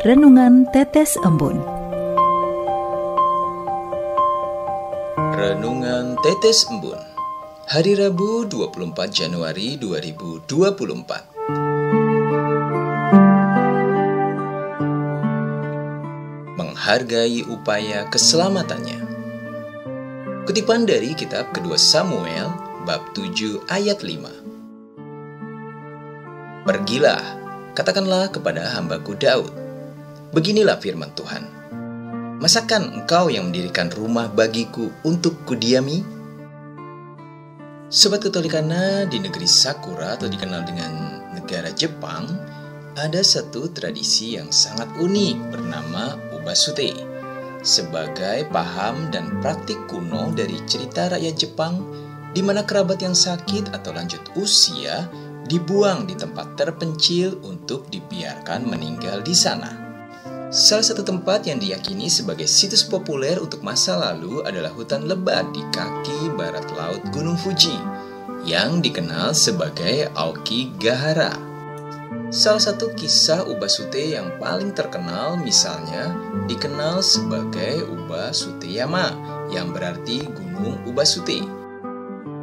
Renungan Tetes Embun. Renungan Tetes Embun, hari Rabu 24 Januari 2024. Menghargai upaya keselamatannya. Kutipan dari kitab kedua Samuel, bab 7 ayat 5. Pergilah, katakanlah kepada hambaku Daud, beginilah firman Tuhan. Masakan engkau yang mendirikan rumah bagiku untuk kudiami? Sobat Katolikana, di negeri Sakura atau dikenal dengan negara Jepang, ada satu tradisi yang sangat unik bernama Ubasute. Sebagai paham dan praktik kuno dari cerita rakyat Jepang, di mana kerabat yang sakit atau lanjut usia dibuang di tempat terpencil untuk dibiarkan meninggal di sana. Salah satu tempat yang diyakini sebagai situs populer untuk masa lalu adalah hutan lebat di kaki barat laut Gunung Fuji yang dikenal sebagai Aokigahara. Salah satu kisah Ubasute yang paling terkenal misalnya dikenal sebagai Ubasuteyama yang berarti Gunung Ubasute.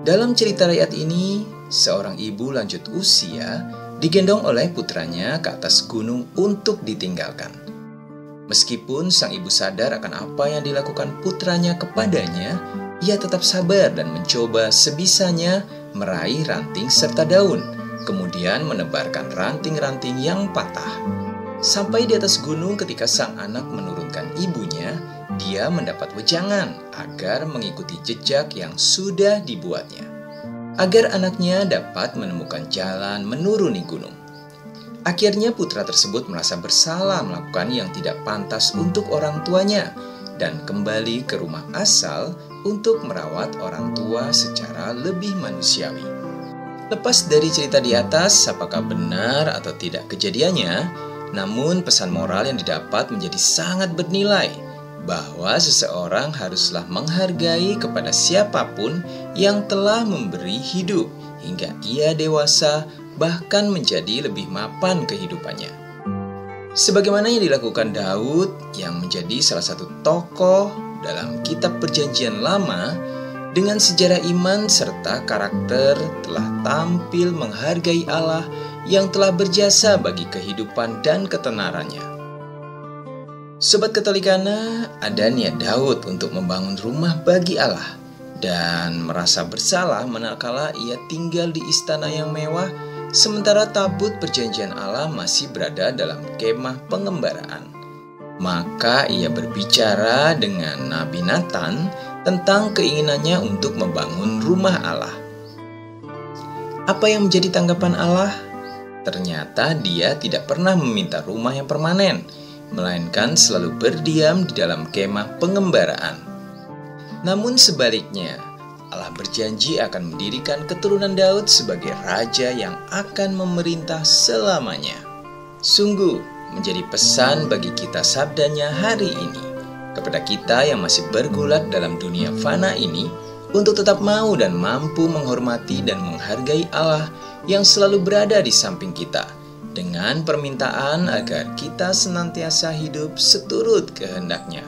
Dalam cerita rakyat ini, seorang ibu lanjut usia digendong oleh putranya ke atas gunung untuk ditinggalkan. Meskipun sang ibu sadar akan apa yang dilakukan putranya kepadanya, ia tetap sabar dan mencoba sebisanya meraih ranting serta daun, kemudian menebarkan ranting-ranting yang patah. Sampai di atas gunung ketika sang anak menurunkan ibunya, dia mendapat wejangan agar mengikuti jejak yang sudah dibuatnya, agar anaknya dapat menemukan jalan menuruni gunung. Akhirnya putra tersebut merasa bersalah melakukan yang tidak pantas untuk orang tuanya dan kembali ke rumah asal untuk merawat orang tua secara lebih manusiawi. Lepas dari cerita di atas, apakah benar atau tidak kejadiannya, namun pesan moral yang didapat menjadi sangat bernilai, bahwa seseorang haruslah menghargai kepada siapapun yang telah memberi hidup hingga ia dewasa, bahkan menjadi lebih mapan kehidupannya. Sebagaimana yang dilakukan Daud yang menjadi salah satu tokoh dalam kitab Perjanjian Lama, dengan sejarah iman serta karakter telah tampil menghargai Allah yang telah berjasa bagi kehidupan dan ketenarannya. Sobat Katolikana, ada niat Daud untuk membangun rumah bagi Allah dan merasa bersalah manakala ia tinggal di istana yang mewah sementara tabut perjanjian Allah masih berada dalam kemah pengembaraan. Maka ia berbicara dengan Nabi Nathan tentang keinginannya untuk membangun rumah Allah. Apa yang menjadi tanggapan Allah? Ternyata dia tidak pernah meminta rumah yang permanen, melainkan selalu berdiam di dalam kemah pengembaraan. Namun sebaliknya, Allah berjanji akan mendirikan keturunan Daud sebagai raja yang akan memerintah selamanya. Sungguh menjadi pesan bagi kita sabdanya hari ini, kepada kita yang masih bergulat dalam dunia fana ini, untuk tetap mau dan mampu menghormati dan menghargai Allah yang selalu berada di samping kita, dengan permintaan agar kita senantiasa hidup seturut kehendaknya.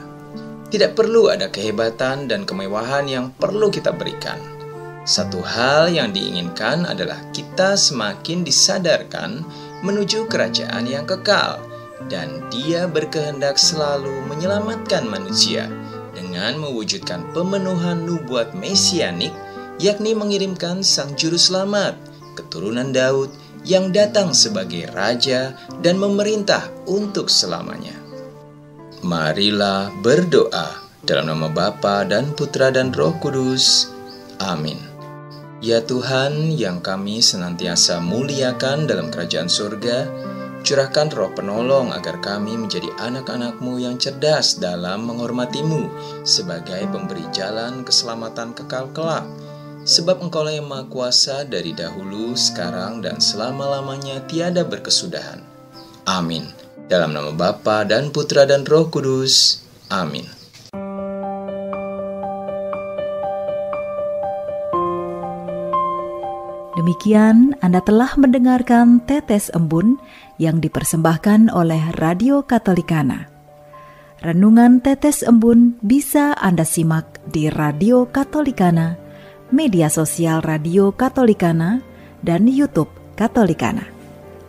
Tidak perlu ada kehebatan dan kemewahan yang perlu kita berikan. Satu hal yang diinginkan adalah kita semakin disadarkan menuju kerajaan yang kekal, dan Dia berkehendak selalu menyelamatkan manusia dengan mewujudkan pemenuhan nubuat mesianik, yakni mengirimkan Sang Juru Selamat, keturunan Daud, yang datang sebagai raja dan memerintah untuk selamanya. Marilah berdoa dalam nama Bapa dan Putra dan Roh Kudus. Amin. Ya Tuhan yang kami senantiasa muliakan dalam kerajaan surga, curahkan roh penolong agar kami menjadi anak-anak-Mu yang cerdas dalam menghormati-Mu sebagai pemberi jalan keselamatan kekal kelak. Sebab Engkaulah yang Maha Kuasa dari dahulu, sekarang, dan selama-lamanya tiada berkesudahan. Amin. Dalam nama Bapa dan Putra dan Roh Kudus. Amin. demikian, Anda telah mendengarkan Tetes Embun yang dipersembahkan oleh Radio Katolikana. Renungan Tetes Embun bisa Anda simak di Radio Katolikana, media sosial Radio Katolikana, dan YouTube Katolikana.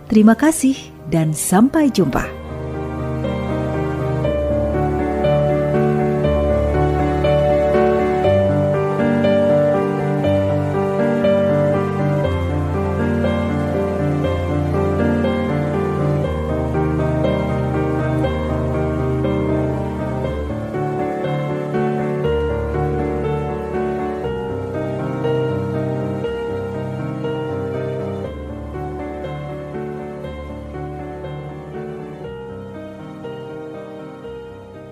Terima kasih dan sampai jumpa.